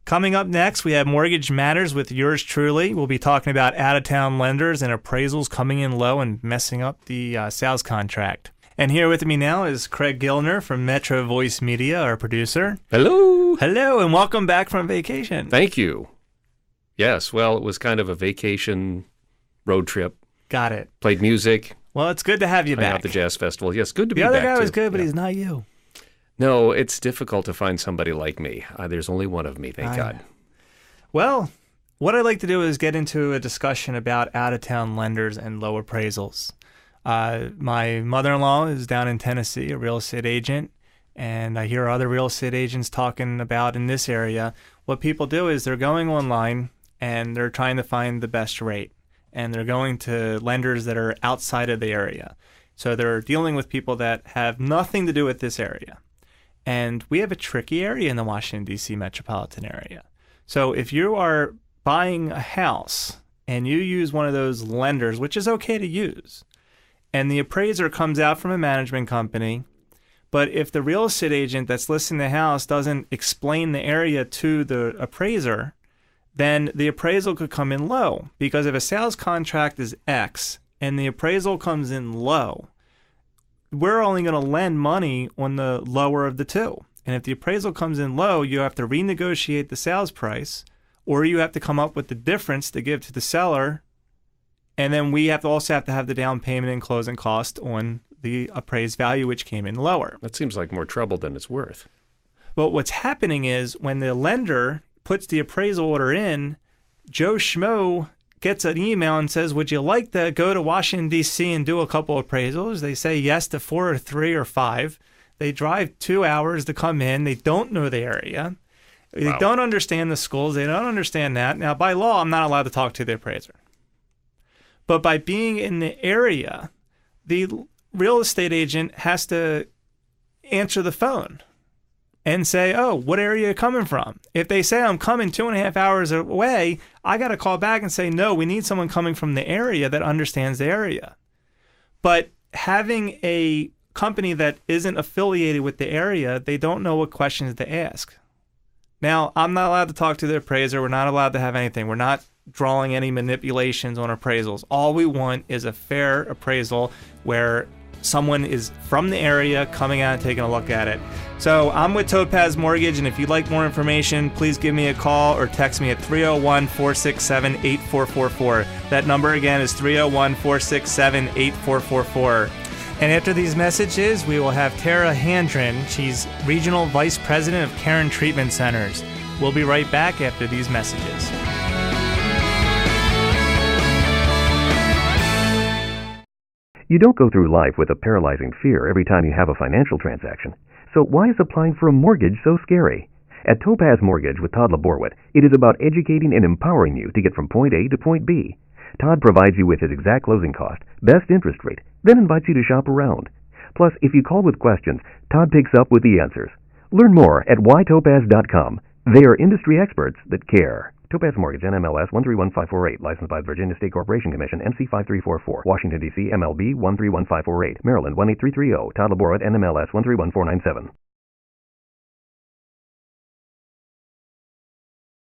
Coming up next, we have Mortgage Matters with yours truly. We'll be talking about out-of-town lenders and appraisals coming in low and messing up the sales contract. And here with me now is Craig Gilner from Metro Voice Media, our producer. Hello. Hello, and welcome back from vacation. Thank you. Yes, well, it was kind of a vacation road trip. Got it. Played music. Well, it's good to have you back. At the Jazz Festival. Yes, good to be back. The other guy too. was good, but he's not you. No, it's difficult to find somebody like me. There's only one of me, thank God. Well, what I'd like to do is get into a discussion about out-of-town lenders and low appraisals. My mother-in-law is down in Tennessee, a real estate agent, and I hear other real estate agents talking about in this area. What people do is they're going online and they're trying to find the best rate, and they're going to lenders that are outside of the area. So they're dealing with people that have nothing to do with this area. And we have a tricky area in the Washington, D.C. metropolitan area. So if you are buying a house and you use one of those lenders, which is okay to use, and the appraiser comes out from a management company, but if the real estate agent that's listing the house doesn't explain the area to the appraiser, then the appraisal could come in low. Because if a sales contract is X and the appraisal comes in low, we're only going to lend money on the lower of the two. And if the appraisal comes in low, you have to renegotiate the sales price, or you have to come up with the difference to give to the seller. And then we also have to have the down payment and closing cost on the appraised value, which came in lower. That seems like more trouble than it's worth. But what's happening is when the lender puts the appraisal order in, Joe Schmo gets an email and says, would you like to go to Washington, D.C. and do a couple appraisals? They say yes to 4 or 3 or 5. They drive 2 hours to come in. They don't know the area. They don't understand the schools. They don't understand that. Now, by law, I'm not allowed to talk to the appraiser. But by being in the area, the real estate agent has to answer the phone and say, oh, what area are you coming from? If they say I'm coming 2.5 hours away, I got to call back and say, no, we need someone coming from the area that understands the area. But having a company that isn't affiliated with the area, they don't know what questions to ask. Now, I'm not allowed to talk to the appraiser. We're not allowed to have anything. We're not drawing any manipulations on appraisals. All we want is a fair appraisal where someone is from the area coming out and taking a look at it. So I'm with Topaz Mortgage, and if you'd like more information, please give me a call or text me at 301-467-8444. That number again is 301-467-8444. And after these messages, we will have Tara Handren. She's Regional Vice President of Caron Treatment Centers. We'll be right back after these messages. You don't go through life with a paralyzing fear every time you have a financial transaction. So why is applying for a mortgage so scary? At Topaz Mortgage with Todd Laborwood, it is about educating and empowering you to get from point A to point B. Todd provides you with his exact closing cost, best interest rate, then invites you to shop around. Plus, if you call with questions, Todd picks up with the answers. Learn more at whytopaz.com. They are industry experts that care. Topaz Mortgage, NMLS 131548, licensed by the Virginia State Corporation Commission, MC 5344, Washington, D.C., MLB 131548, Maryland 18330, Todd Laborwood, NMLS 131497.